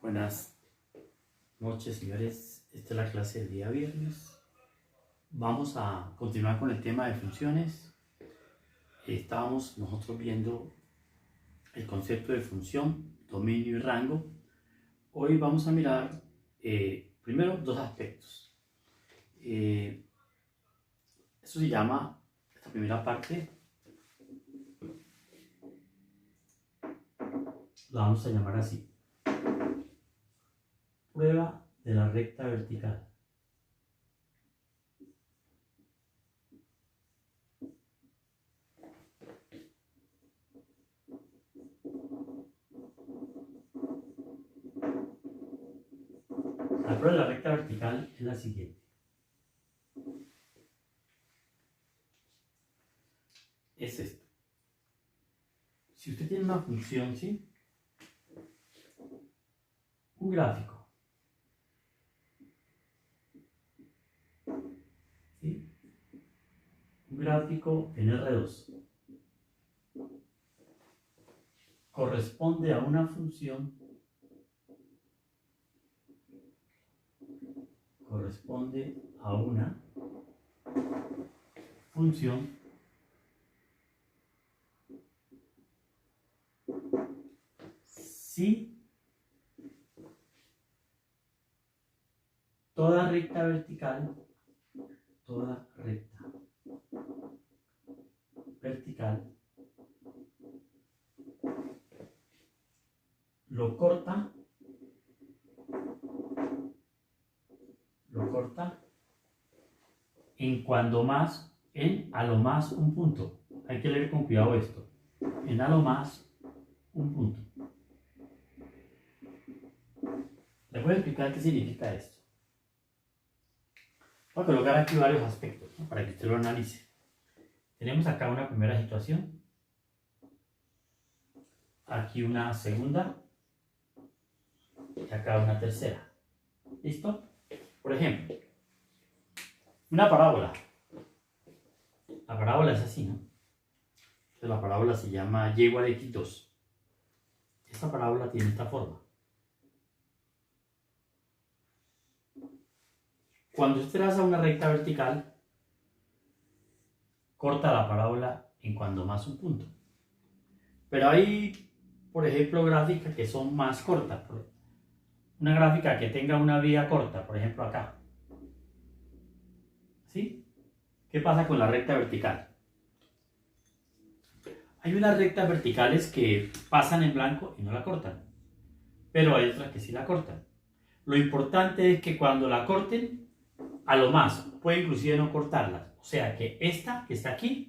Buenas noches, señores. Esta es la clase del día viernes. Vamos a continuar con el tema de funciones. Estábamos nosotros viendo el concepto de función, dominio y rango. Hoy vamos a mirar primero dos aspectos. Esto se llama, esta primera parte, la vamos a llamar así: prueba de la recta vertical. La prueba de la recta vertical es la siguiente. Es esto. Si usted tiene una función, ¿sí? Un gráfico, ¿sí? Un gráfico en R2 corresponde a una función, si toda recta vertical lo corta en a lo más un punto. Hay que leer con cuidado esto. En a lo más un punto. Les voy a explicar qué significa esto. Voy a colocar aquí varios aspectos, ¿no?, para que usted lo analice. Tenemos acá una primera situación, aquí una segunda y acá una tercera. ¿Listo? Por ejemplo, una parábola. La parábola es así, ¿no? Entonces la parábola se llama y igual a x2. Esta parábola tiene esta forma. Cuando usted traza una recta vertical, corta la parábola en cuando más un punto. Pero hay, por ejemplo, gráficas que son más cortas. Una gráfica que tenga una vía corta, por ejemplo acá. ¿Sí? ¿Qué pasa con la recta vertical? Hay unas rectas verticales que pasan en blanco y no la cortan. Pero hay otras que sí la cortan. Lo importante es que cuando la corten, a lo más, puede inclusive no cortarlas. O sea que esta que está aquí,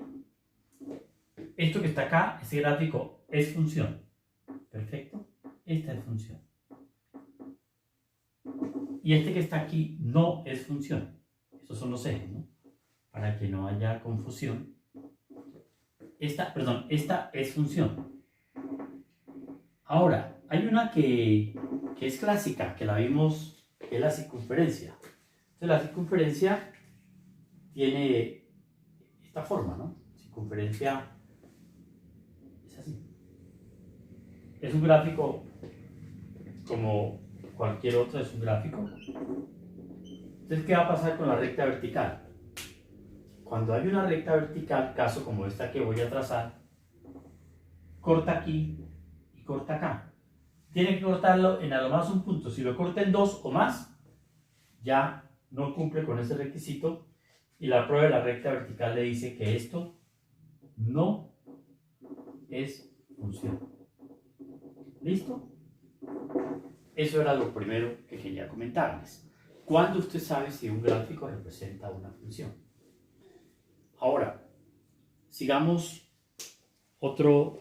esto que está acá, ese gráfico es función. Perfecto. Esta es función. Y este que está aquí no es función. Estos son los ejes, ¿no? Para que no haya confusión. Esta es función. Ahora, hay una que es clásica, que la vimos, que es la circunferencia. Entonces la circunferencia tiene esta forma, ¿no? Circunferencia es así. Es un gráfico como cualquier otro, es un gráfico. Entonces, ¿qué va a pasar con la recta vertical? Cuando hay una recta vertical, caso como esta que voy a trazar, corta aquí y corta acá. Tiene que cortarlo en a lo más un punto. Si lo corta en dos o más, ya no cumple con ese requisito y la prueba de la recta vertical le dice que esto no es función. ¿Listo? Eso era lo primero que quería comentarles. ¿Cuándo usted sabe si un gráfico representa una función? Ahora, sigamos otro.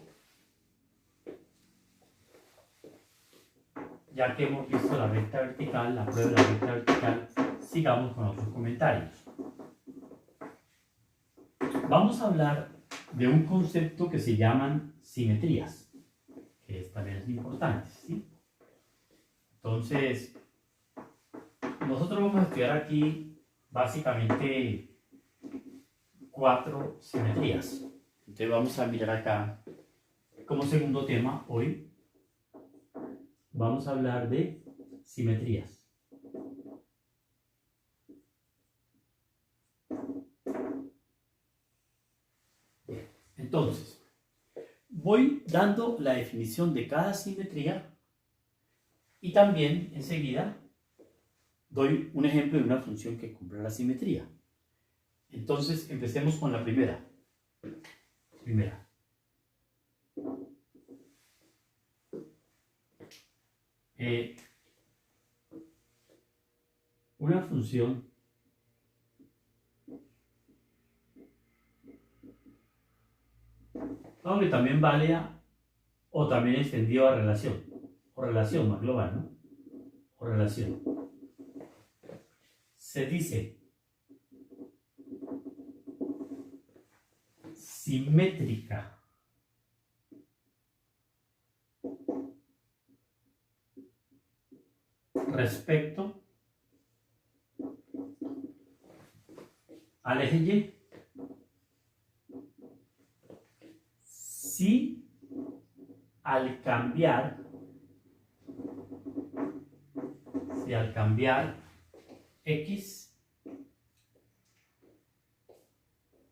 Ya que hemos visto la recta vertical, la prueba de la recta vertical, sigamos con otros comentarios. Vamos a hablar de un concepto que se llaman simetrías, que también es importante, ¿sí? Entonces, nosotros vamos a estudiar aquí básicamente 4 simetrías. Entonces vamos a mirar acá como segundo tema hoy. Vamos a hablar de simetrías. Entonces, voy dando la definición de cada simetría y también enseguida doy un ejemplo de una función que cumpla la simetría. Entonces, empecemos con la primera. Una función aunque también vale o también extendido a relación, o relación más global, ¿no? O relación. Se dice simétrica respecto al eje Y si al cambiar X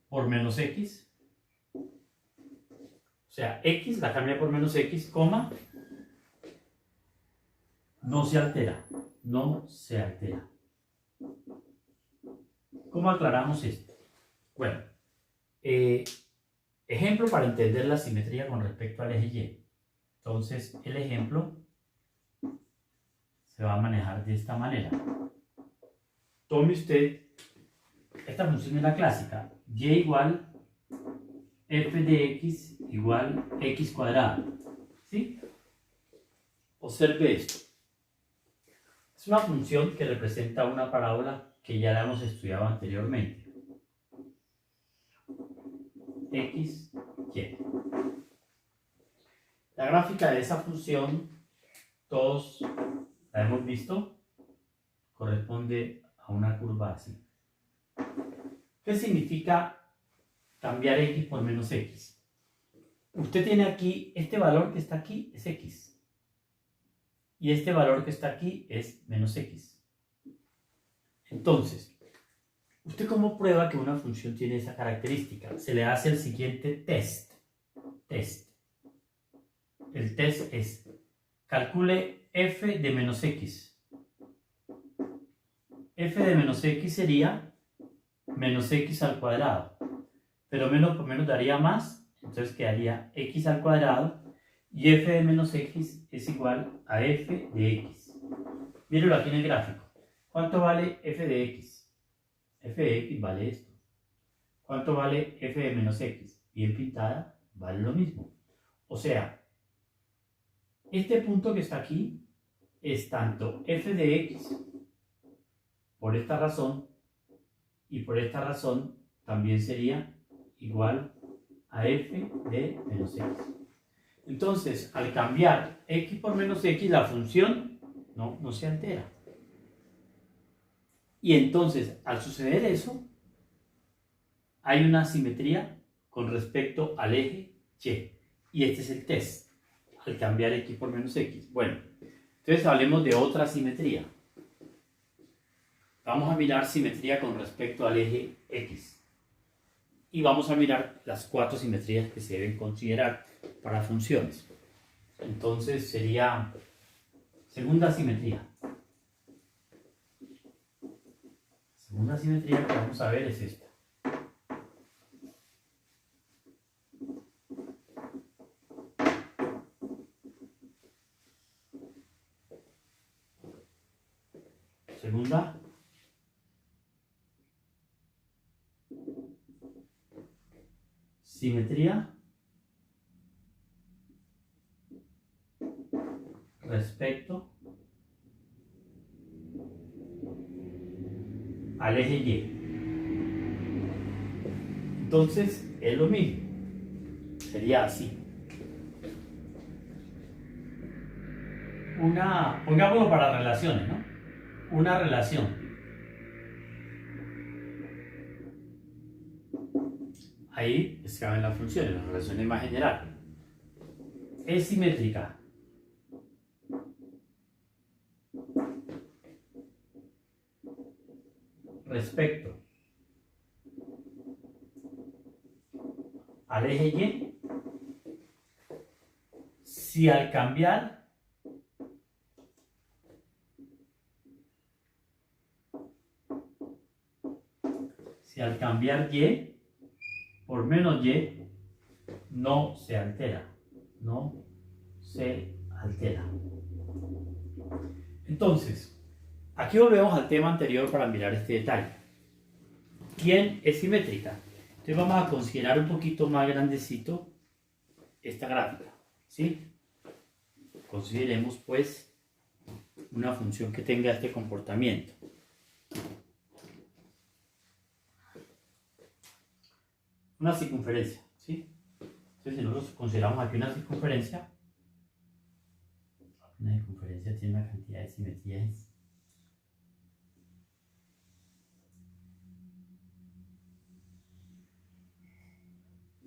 por menos X, o sea, X la cambia por menos X, coma, no se altera. ¿Cómo aclaramos esto? Bueno, ejemplo para entender la simetría con respecto al eje Y. Entonces, el ejemplo se va a manejar de esta manera. Tome usted, esta función es la clásica, Y igual f de x igual x cuadrado. ¿Sí? Observe esto. Es una función que representa una parábola que ya la hemos estudiado anteriormente. X, Y. La gráfica de esa función, todos la hemos visto, corresponde a una curva así. ¿Qué significa cambiar X por menos X? Usted tiene aquí, este valor que está aquí es X. Y este valor que está aquí es menos X. Entonces, ¿usted cómo prueba que una función tiene esa característica? Se le hace el siguiente test. El test es, calcule f de menos x. F de menos x sería menos x al cuadrado. Pero menos por menos daría más, entonces quedaría x al cuadrado. Y f de menos x es igual a f de x. Mírenlo aquí en el gráfico. ¿Cuánto vale f de x? F de x vale esto. ¿Cuánto vale f de menos x? Bien pintada, vale lo mismo. O sea, este punto que está aquí es tanto f de x por esta razón y por esta razón también sería igual a f de menos x. Entonces, al cambiar x por menos x, la función no se altera. Y entonces, al suceder eso, hay una simetría con respecto al eje Y. Y este es el test, al cambiar x por menos x. Bueno, entonces hablemos de otra simetría. Vamos a mirar simetría con respecto al eje X. Y vamos a mirar las 4 simetrías que se deben considerar para funciones. Entonces sería segunda simetría. Segunda simetría que vamos a ver es esta. Segunda simetría respecto al eje Y. Entonces es lo mismo. Sería así. Pongámoslo para relaciones, ¿no? Una relación. Ahí es que caben las funciones, las relaciones más generales. Es simétrica respecto al eje Y, si al cambiar Y por menos Y no se altera, no se altera. Entonces, aquí volvemos al tema anterior para mirar este detalle. ¿Quién es simétrica? Entonces vamos a considerar un poquito más grandecito esta gráfica, ¿sí? Consideremos pues una función que tenga este comportamiento. Una circunferencia, ¿sí? Entonces si nosotros consideramos aquí una circunferencia tiene una cantidad de simetrías.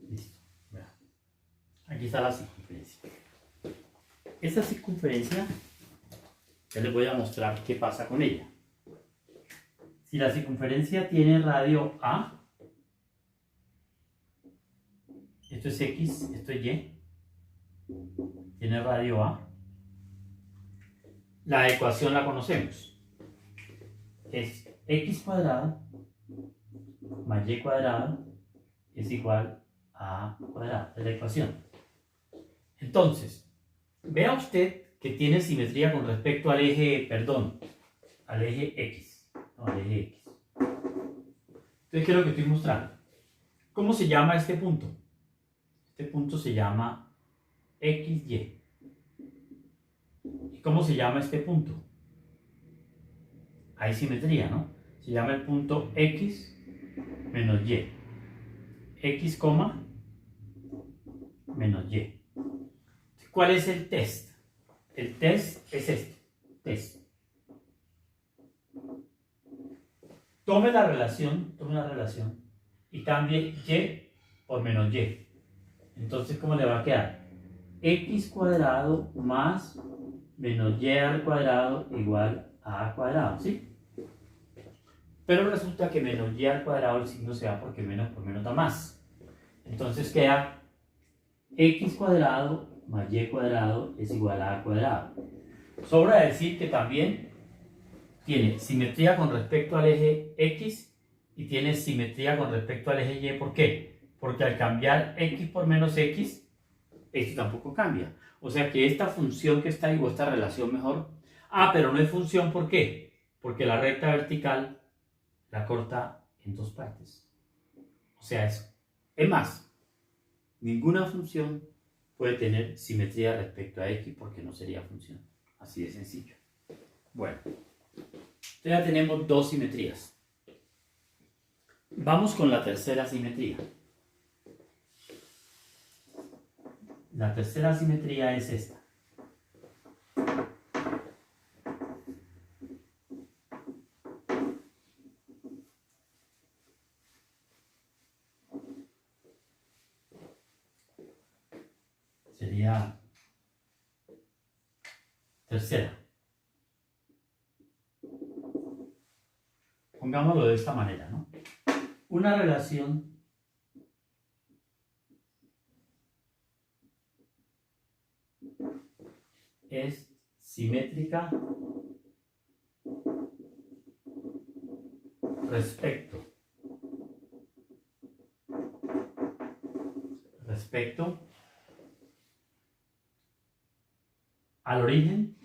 Listo. Bueno, aquí está la circunferencia. Esta circunferencia, ya les voy a mostrar qué pasa con ella. Si la circunferencia tiene radio A, esto es X, esto es Y, tiene radio A, la ecuación la conocemos. Es X cuadrado más Y cuadrado es igual a A cuadrado. Es la ecuación. Entonces, vea usted que tiene simetría con respecto al eje, al eje X. No, al eje X. Entonces, ¿qué es lo que estoy mostrando? ¿Cómo se llama este punto? Este punto se llama XY. ¿Y cómo se llama este punto? Hay simetría, ¿no? Se llama el punto X menos Y. X, menos Y. ¿Cuál es el test? El test es este. Test. Tome la relación y cambie Y por menos Y. Entonces, ¿cómo le va a quedar? X cuadrado más menos Y al cuadrado igual a cuadrado, ¿sí? Pero resulta que menos Y al cuadrado el signo se va porque menos por menos da más. Entonces queda X cuadrado más Y cuadrado es igual a cuadrado. Sobra decir que también tiene simetría con respecto al eje X y tiene simetría con respecto al eje Y. ¿Por qué? Porque al cambiar X por menos X, esto tampoco cambia. O sea que esta función que está ahí, o esta relación mejor, pero no es función, ¿por qué? Porque la recta vertical la corta en dos partes. O sea, eso. Es más, ninguna función puede tener simetría respecto a X porque no sería función. Así de sencillo. Bueno, ya tenemos dos simetrías. Vamos con la tercera simetría. La tercera simetría es esta. Sería tercera. Pongámoslo de esta manera, ¿no? Una relación es simétrica respecto al origen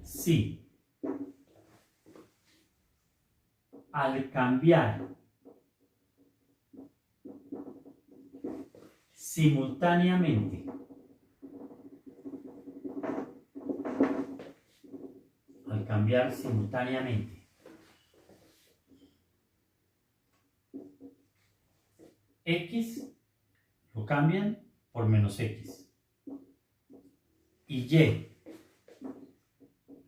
si al cambiar simultáneamente X lo cambian por menos X y Y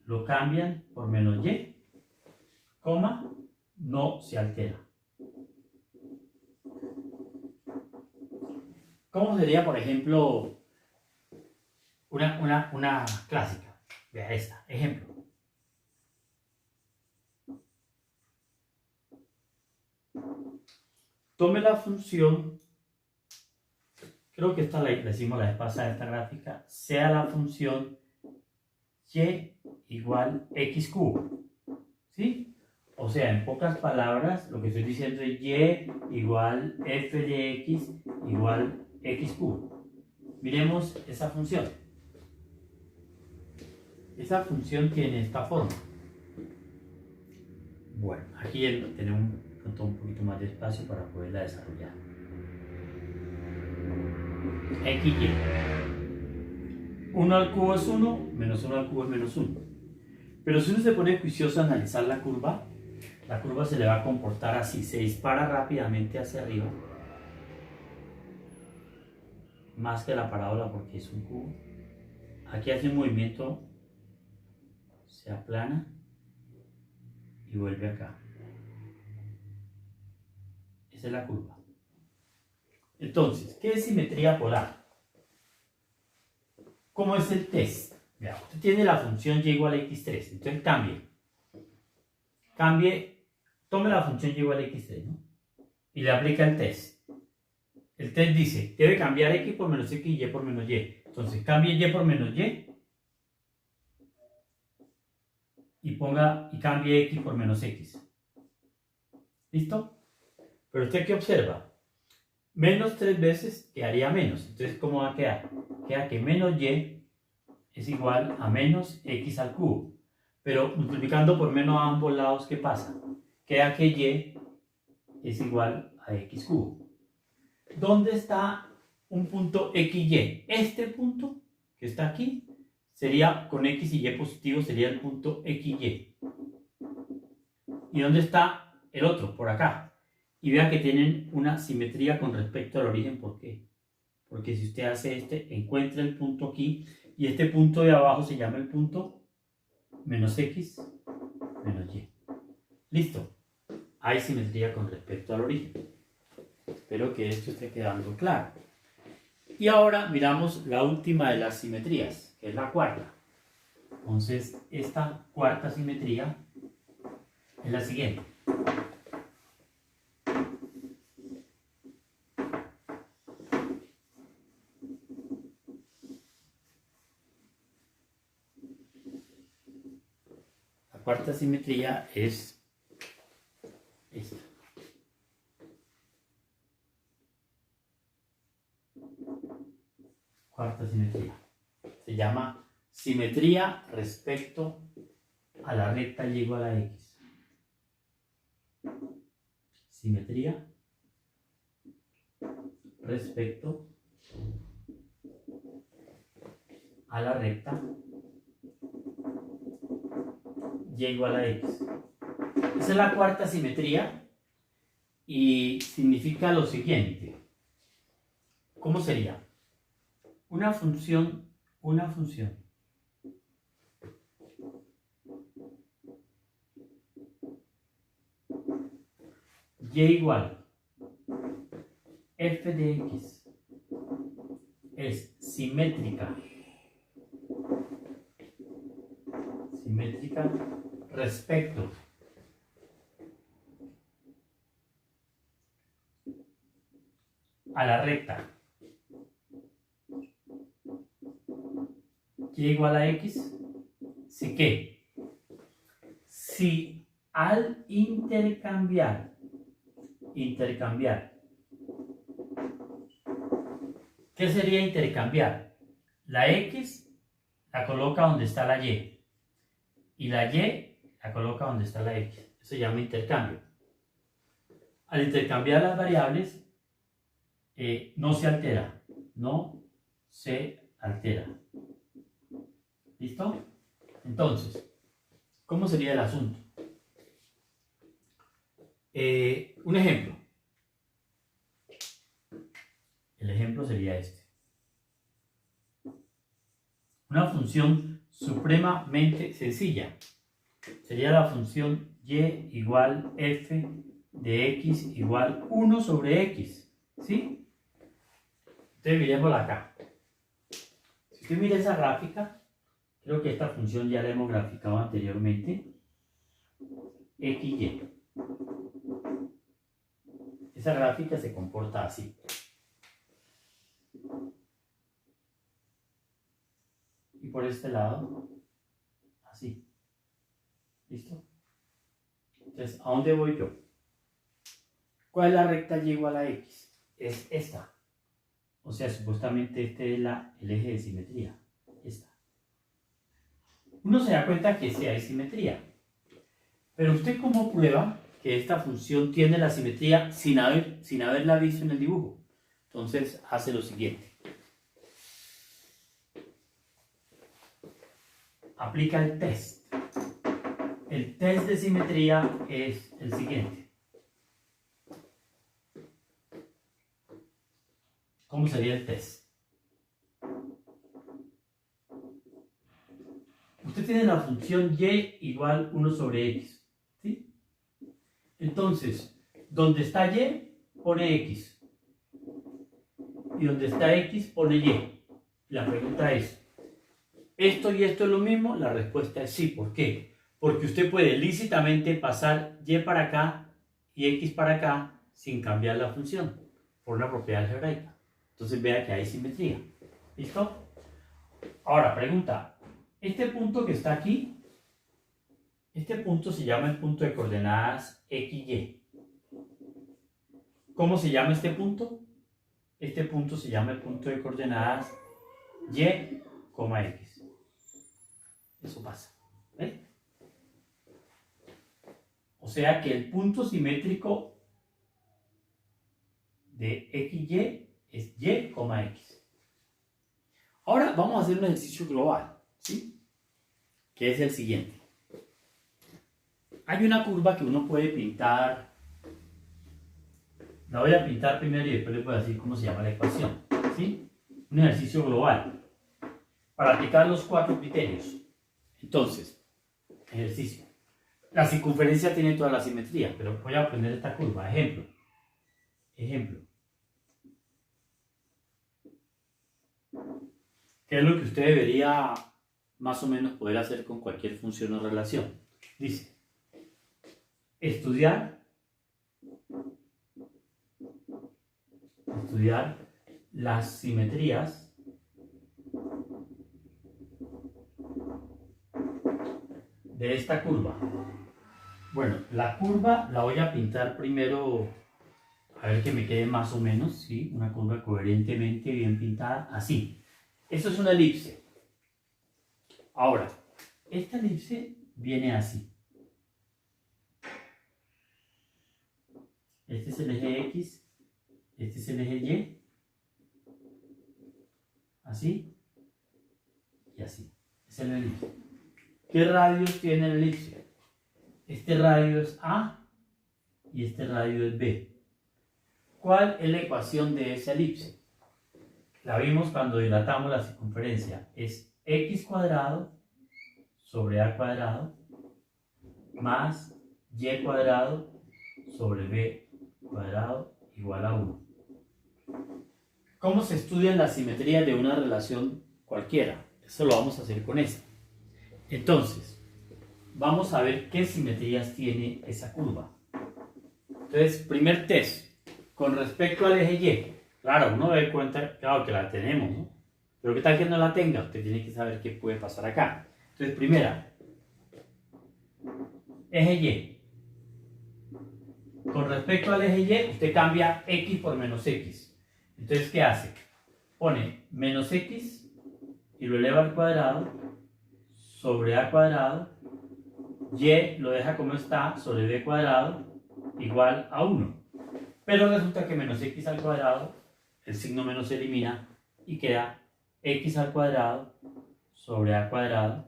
lo cambian por menos Y, no se altera. ¿Cómo sería, por ejemplo, una clásica? Vea esta, ejemplo. tome la función, creo que esta la hicimos la vez pasada, esta gráfica, sea la función y igual x cubo, ¿sí? O sea, en pocas palabras, lo que estoy diciendo es y igual f de x igual x cubo. Miremos esa función. Esa función tiene esta forma. Bueno, aquí tenemos un poquito más de espacio para poderla desarrollar. XY. 1 al cubo es 1, menos 1 al cubo es menos 1. Pero si uno se pone juicioso a analizar la curva se le va a comportar así, se dispara rápidamente hacia arriba, más que la parábola porque es un cubo. Aquí hace un movimiento, se aplana y vuelve acá. Esa es la curva. Entonces, ¿qué es simetría polar? ¿Cómo es el test? Vea, usted tiene la función y igual a x3, entonces tome la función y igual a x3, ¿no? Y le aplica el test. El test dice, debe cambiar x por menos x y y por menos y. Entonces, cambie y por menos y y cambie x por menos x. ¿Listo? Pero usted, ¿qué observa? Menos 3 veces quedaría menos. Entonces, ¿cómo va a quedar? Queda que menos y es igual a menos x al cubo. Pero multiplicando por menos a ambos lados, ¿qué pasa? Queda que y es igual a x cubo. ¿Dónde está un punto XY? Este punto que está aquí sería con x y y positivo, sería el punto XY. ¿Y dónde está el otro? Por acá. Y vea que tienen una simetría con respecto al origen. ¿Por qué? Porque si usted hace encuentra el punto aquí y este punto de abajo se llama el punto menos x menos y. Listo. Hay simetría con respecto al origen. Espero que esto esté quedando claro. Y ahora miramos la última de las simetrías, que es la cuarta. Entonces, esta cuarta simetría es la siguiente. La cuarta simetría es esta. Cuarta simetría. Se llama simetría respecto a la recta y igual a x. Simetría respecto a la recta y igual a x. Esa es la cuarta simetría y significa lo siguiente. ¿Cómo sería? Una función y igual f de x es simétrica respecto a la recta y igual a x, si que si al intercambiar, ¿qué sería intercambiar? La x la coloca donde está la y la y la coloca donde está la x. Eso se llama intercambio. Al intercambiar las variables, no se altera. ¿Listo? Entonces, ¿cómo sería el asunto? Un ejemplo. El ejemplo sería este. Una función supremamente sencilla. Sería la función y igual f de x igual 1 sobre x. ¿Sí? Entonces miremosla acá. Si usted mira esa gráfica, creo que esta función ya la hemos graficado anteriormente. XY. Esa gráfica se comporta así. Y por este lado, así. ¿Listo? Entonces, ¿a dónde voy yo? ¿Cuál es la recta y igual a x? Es esta. O sea, supuestamente este es el eje de simetría. Esta. Uno se da cuenta que sí hay simetría. Pero ¿usted cómo prueba que esta función tiene la simetría sin haberla visto en el dibujo? Entonces hace lo siguiente. Aplica el test. El test de simetría es el siguiente. ¿Cómo sería el test? Usted tiene la función y igual 1 sobre x. ¿Sí? Entonces, donde está y, pone x. Y donde está x, pone y. La pregunta es, ¿esto y esto es lo mismo? La respuesta es sí. ¿Por qué? Porque usted puede lícitamente pasar y para acá y x para acá sin cambiar la función por una propiedad algebraica. Entonces vea que hay simetría. ¿Listo? Ahora, pregunta. Este punto que está aquí, este punto se llama el punto de coordenadas x, y. ¿Cómo se llama este punto? Este punto se llama el punto de coordenadas y, x. Eso pasa. ¿Ves? O sea que el punto simétrico de XY es Y, X. Ahora vamos a hacer un ejercicio global, ¿sí? Que es el siguiente. Hay una curva que uno puede pintar. La voy a pintar primero y después les voy a decir cómo se llama la ecuación, ¿sí? Un ejercicio global para aplicar los 4 criterios. Entonces, ejercicio. La circunferencia tiene toda la simetría, pero voy a poner esta curva. Ejemplo. ¿Qué es lo que usted debería más o menos poder hacer con cualquier función o relación? Dice, estudiar las simetrías de esta curva. Bueno, la curva la voy a pintar primero, a ver que me quede más o menos, ¿sí? Una curva coherentemente bien pintada, así. Esto es una elipse. Ahora, esta elipse viene así. Este es el eje X, este es el eje Y, así y así. Esa es la elipse. ¿Qué radios tiene la elipse? Este radio es A y este radio es B. ¿Cuál es la ecuación de esa elipse? La vimos cuando dilatamos la circunferencia. Es x cuadrado sobre a cuadrado más y cuadrado sobre b cuadrado igual a 1. ¿Cómo se estudian las simetrías de una relación cualquiera? Eso lo vamos a hacer con esta. Entonces, vamos a ver qué simetrías tiene esa curva. Entonces, primer test. Con respecto al eje Y. Claro, uno da cuenta, claro, que la tenemos, ¿no? Pero ¿qué tal que no la tenga? Usted tiene que saber qué puede pasar acá. Entonces, primera. Eje Y. Con respecto al eje Y, usted cambia X por menos X. Entonces, ¿qué hace? Pone menos X y lo eleva al cuadrado sobre A cuadrado. Y lo deja como está sobre B cuadrado igual a 1. Pero resulta que menos X al cuadrado, el signo menos se elimina y queda X al cuadrado sobre A cuadrado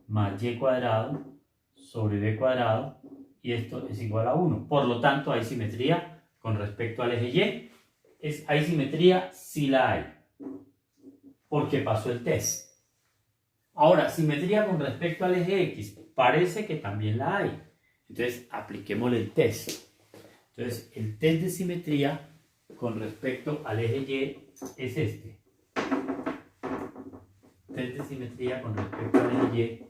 más Y cuadrado sobre B cuadrado, y esto es igual a 1. Por lo tanto, hay simetría con respecto al eje Y. ¿Hay simetría? Sí la hay, porque pasó el test. Ahora, simetría con respecto al eje X. Parece que también la hay. Entonces, apliquémosle el test. Entonces, el test de simetría con respecto al eje Y es este. Test de simetría con respecto al eje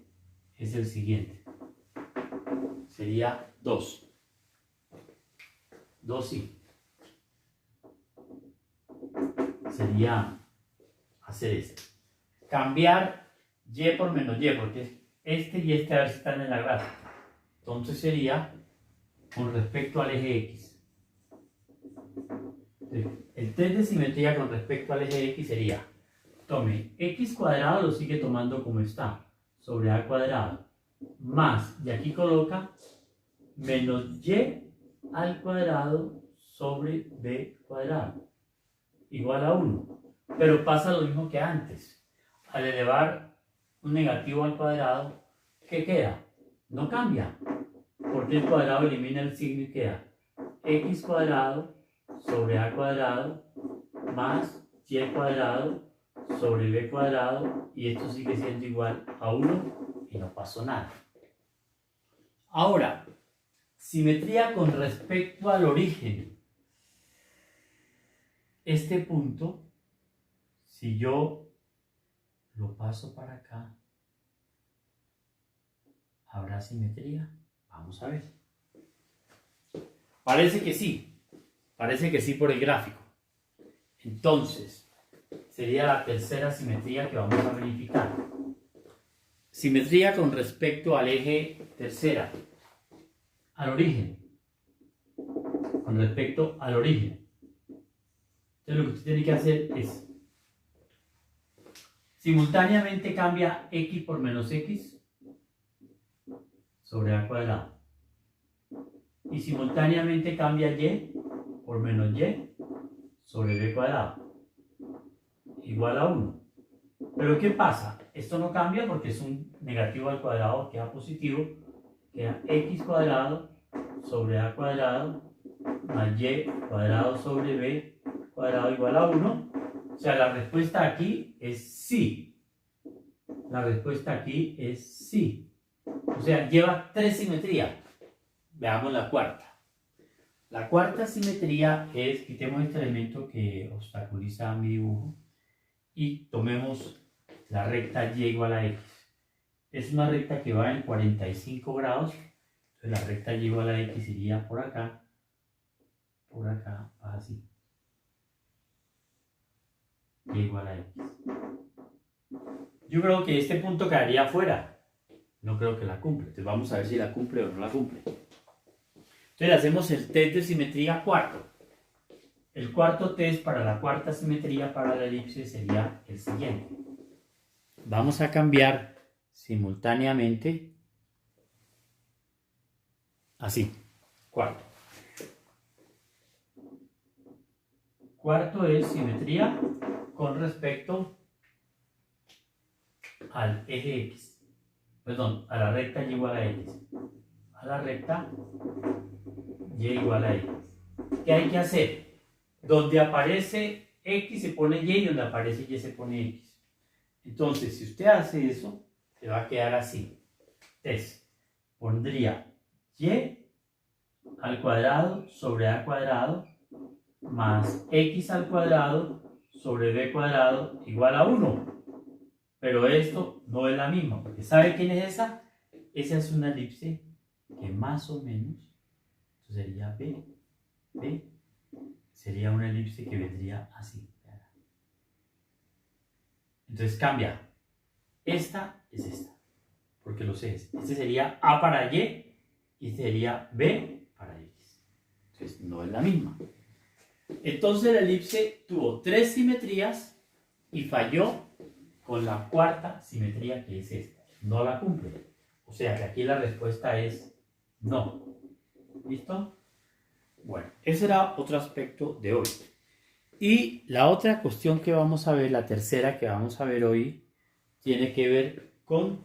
Y es el siguiente. Sería 2. 2i. Sería hacer esto. Cambiar y por menos y, porque este y este a ver si están en la gráfica. Entonces sería con respecto al eje X. El test de simetría con respecto al eje X sería, tome X cuadrado, lo sigue tomando como está, sobre A cuadrado, más, y aquí coloca menos Y al cuadrado sobre B cuadrado, igual a 1. Pero pasa lo mismo que antes. Al elevar un negativo al cuadrado, ¿qué queda? No cambia, porque el cuadrado elimina el signo y queda X cuadrado sobre A cuadrado más Y cuadrado sobre B cuadrado, y esto sigue siendo igual a 1 y no pasó nada. Ahora, simetría con respecto al origen. Este punto, si yo lo paso para acá, ¿habrá simetría? Vamos a ver. Parece que sí por el gráfico. Entonces, sería la tercera simetría que vamos a verificar. Simetría con respecto al eje tercera, al origen. Con respecto al origen. Entonces lo que usted tiene que hacer es, simultáneamente cambia X por menos X sobre A cuadrado. Y simultáneamente cambia Y por menos Y sobre B cuadrado. Igual a 1. Pero ¿qué pasa? Esto no cambia porque es un negativo al cuadrado, queda positivo. Queda X cuadrado sobre A cuadrado más Y cuadrado sobre B cuadrado igual a 1. O sea, la respuesta aquí es sí. La respuesta aquí es sí. O sea, lleva 3 simetrías. Veamos la cuarta. La cuarta simetría es, quitemos este elemento que obstaculiza mi dibujo y tomemos la recta y igual a x. Es una recta que va en 45 grados. Entonces la recta y igual a x iría por acá, así. Y igual a x. Yo creo que este punto quedaría fuera. No creo que la cumple. Entonces vamos a ver si la cumple o no la cumple. Entonces hacemos el test de simetría cuarto. El cuarto test para la cuarta simetría para la elipse sería el siguiente. Vamos a cambiar simultáneamente así. Cuarto. Cuarto es simetría con respecto al eje X. Perdón, a la recta y igual a X. A la recta y igual a X. ¿Qué hay que hacer? Donde aparece X se pone Y y donde aparece Y se pone X. Entonces, si usted hace eso, se va a quedar así. Entonces, pondría Y al cuadrado sobre A cuadrado más X al cuadrado sobre B cuadrado igual a 1. Pero esto no es la misma, porque ¿sabe quién es esa? Esa es una elipse que más o menos, esto sería B, sería una elipse que vendría así. Entonces cambia. Esta es esta, porque los ejes. Este sería A para Y y este sería B para X. Entonces no es la misma. Entonces la elipse tuvo 3 simetrías y falló con la cuarta simetría, que es esta. No la cumple. O sea que aquí la respuesta es no. ¿Listo? Bueno, ese era otro aspecto de hoy. Y la otra cuestión que vamos a ver, la tercera que vamos a ver hoy, tiene que ver con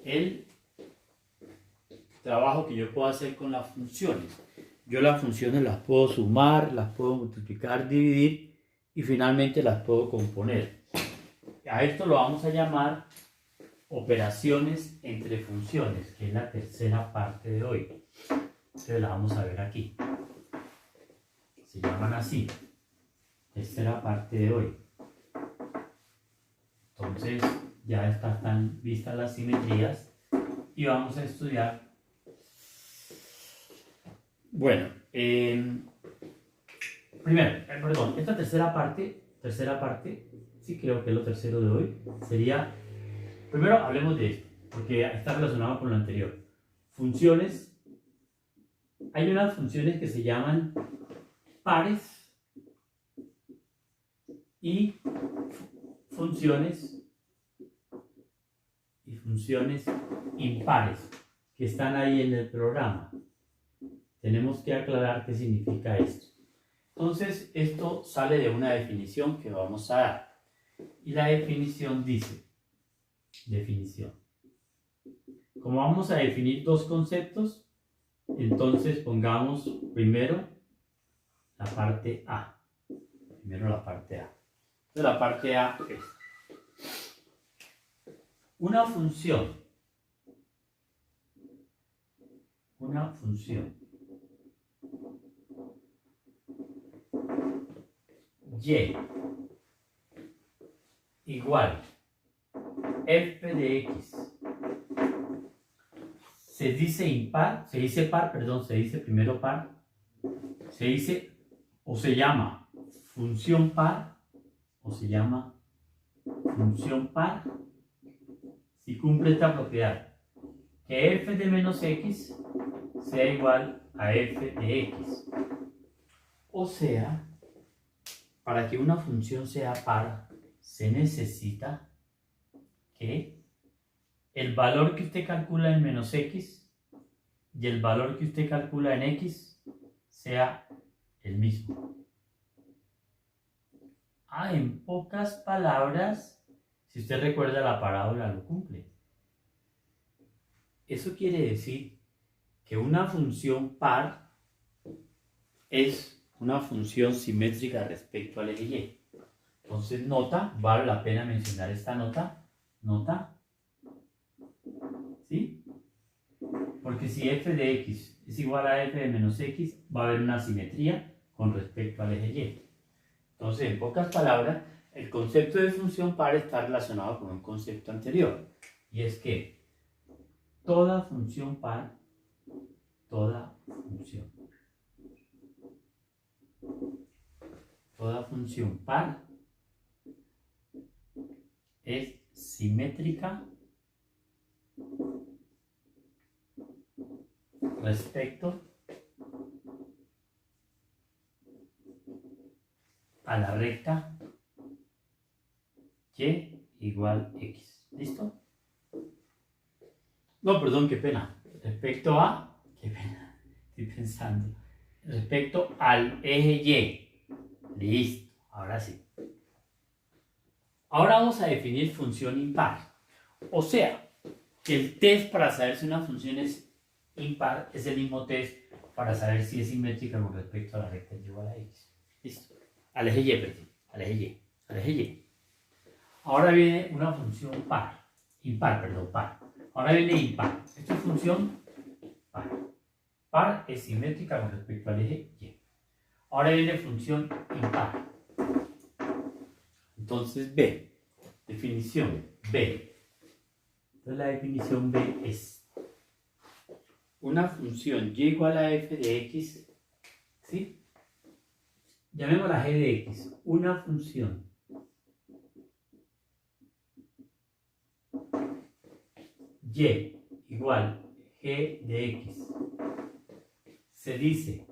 el trabajo que yo puedo hacer con las funciones. Yo las funciones las puedo sumar, las puedo multiplicar, dividir y finalmente las puedo componer. A esto lo vamos a llamar operaciones entre funciones, que es la tercera parte de hoy. Entonces la vamos a ver aquí. Se llaman así. Tercera parte de hoy. Entonces ya están vistas las simetrías y vamos a estudiar. Bueno, Primero, perdón, esta tercera parte, sí creo que es lo tercero de hoy, sería, primero hablemos de esto, porque está relacionado con lo anterior. Funciones, hay unas funciones que se llaman pares y funciones impares que están ahí en el programa. Tenemos que aclarar qué significa esto. Entonces, esto sale de una definición que vamos a dar. Y la definición dice, como vamos a definir dos conceptos, entonces pongamos primero la parte A. Entonces, la parte A es una función y igual f de x se dice primero par, se dice o se llama función par o se llama función par si cumple esta propiedad, que f de menos x sea igual a f de x. O sea, para que una función sea par, se necesita que el valor que usted calcula en menos x y el valor que usted calcula en x sea el mismo. En pocas palabras, si usted recuerda la parábola, lo cumple. Eso quiere decir que una función par es una función simétrica respecto al eje y. Entonces, nota, vale la pena mencionar esta nota, ¿sí? Porque si f de x es igual a f de menos x, va a haber una simetría con respecto al eje y. Entonces, en pocas palabras, el concepto de función par está relacionado con un concepto anterior, y es que toda función par es simétrica respecto a la recta y igual x. ¿Listo? No, perdón, qué pena. Respecto al eje y. Listo, ahora sí. Ahora vamos a definir función impar. O sea, que el test para saber si una función es impar es el mismo test para saber si es simétrica con respecto a la recta y igual a x. Listo. Al eje y, perdón. Al eje y. Ahora viene una función par. Ahora viene impar. Esta es función par. Par es simétrica con respecto al eje y. Ahora viene función impar. Entonces, definición B. Entonces, la definición B es una función y igual a f de x, ¿sí? Llamémosla g de x. Una función y igual g de x se dice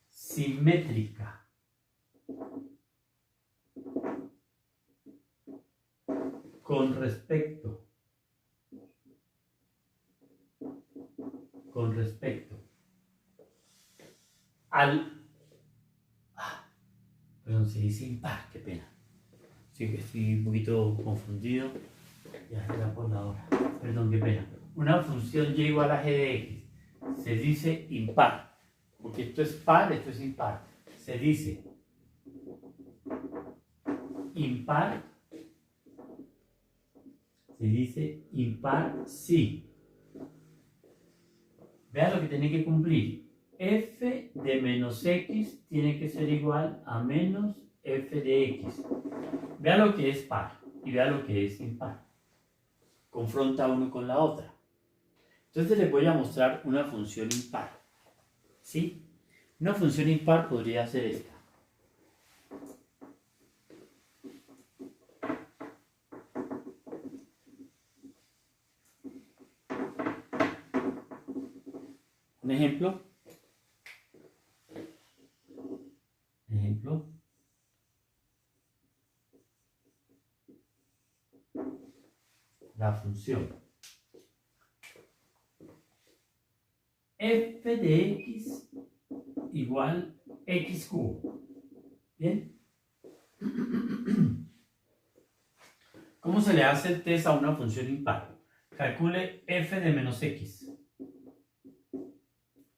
simétrica con respecto al... Perdón, se dice impar, qué pena. Sí, que estoy un poquito confundido. Ya será por la hora. Perdón, qué pena. Una función y igual a g de x se dice impar. Porque esto es par, esto es impar. Se dice impar. Sí. Vean lo que tiene que cumplir. F de menos x tiene que ser igual a menos f de x. Vean lo que es par y vean lo que es impar. Confronta uno con la otra. Entonces les voy a mostrar una función impar. ¿Sí? Una función impar podría ser esta. Un ejemplo. La función f de x igual x cubo. ¿Bien? ¿Cómo se le hace el test a una función impar? Calcule f de menos x.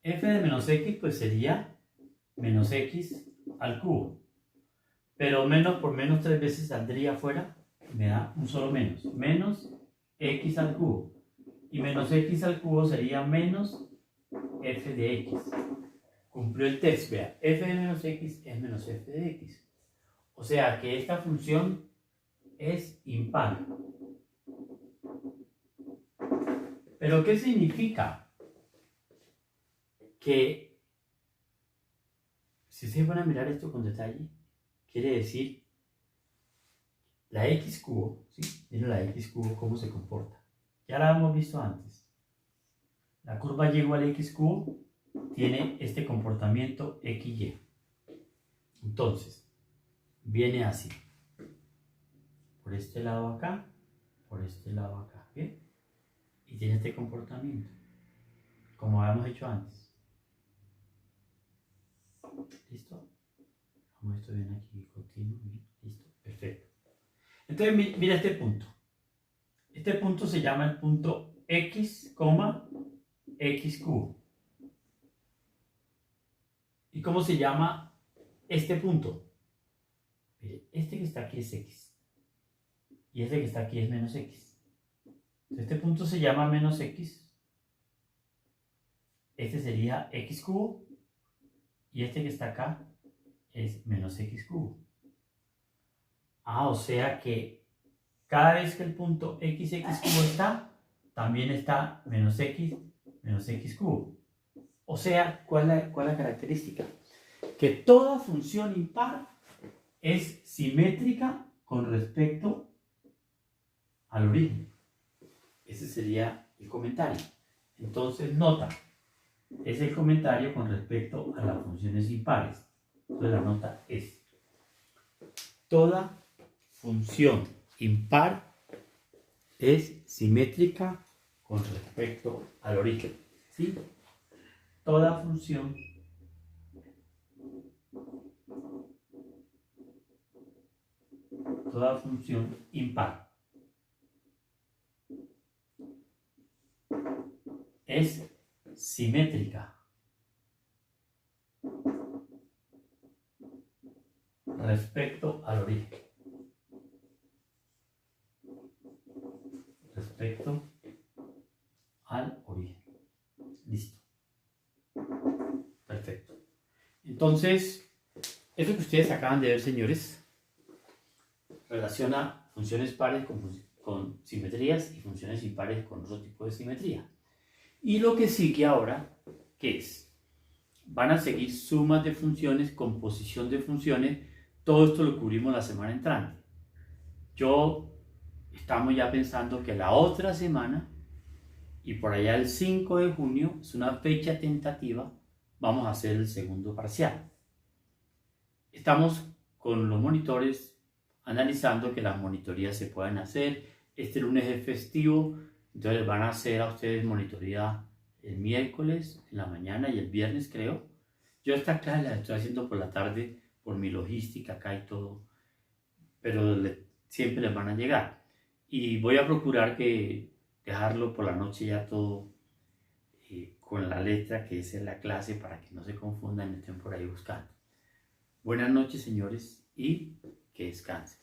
F de menos x pues sería menos x al cubo. Pero menos por menos 3 veces saldría afuera, me da un solo menos. Menos x al cubo. Y menos x al cubo sería menos f de x. Cumplió el test, vea. F de menos x es menos f de x. O sea que esta función es impar. ¿Pero qué significa? Que si ustedes van a mirar esto con detalle, quiere decir la x cubo, ¿sí? Miren la x cubo cómo se comporta. Ya la hemos visto antes. La curva y igual a x cubo tiene este comportamiento xy. Entonces, viene así. Por este lado acá, por este lado acá, ¿bien? Y tiene este comportamiento, como habíamos hecho antes. ¿Listo? Vamos, esto bien aquí, continuo, bien, listo, perfecto. Entonces, mira este punto. Este punto se llama el punto x, x cubo. ¿Y cómo se llama este punto? Mire, este que está aquí es x. Y este que está aquí es menos x. Este punto se llama menos x. Este sería x cubo. Y este que está acá es menos x cubo. O sea que cada vez que el punto x cubo está, también está menos x cubo. O sea, ¿cuál es la característica? Que toda función impar es simétrica con respecto al origen. Ese sería el comentario. Entonces, nota, es el comentario con respecto a las funciones impares. Entonces, la nota es: toda función impar es simétrica con respecto al origen. ¿Sí? Toda función impar es simétrica respecto al origen. Listo. Perfecto. Entonces, eso que ustedes acaban de ver, señores, relaciona funciones pares con simetrías y funciones impares con otro tipo de simetría. Y lo que sigue ahora, ¿qué es? Van a seguir sumas de funciones, composición de funciones. Todo esto lo cubrimos la semana entrante. Estamos ya pensando que la otra semana, y por allá el 5 de junio, es una fecha tentativa, vamos a hacer el segundo parcial. Estamos con los monitores analizando que las monitorías se puedan hacer. Este lunes es festivo, entonces van a hacer a ustedes monitoría el miércoles en la mañana y el viernes, creo. Yo esta clase la estoy haciendo por la tarde por mi logística acá y todo, pero siempre les van a llegar. Y voy a procurar que dejarlo por la noche ya todo con la letra que es en la clase para que no se confundan y estén por ahí buscando. Buenas noches, señores, y que descansen.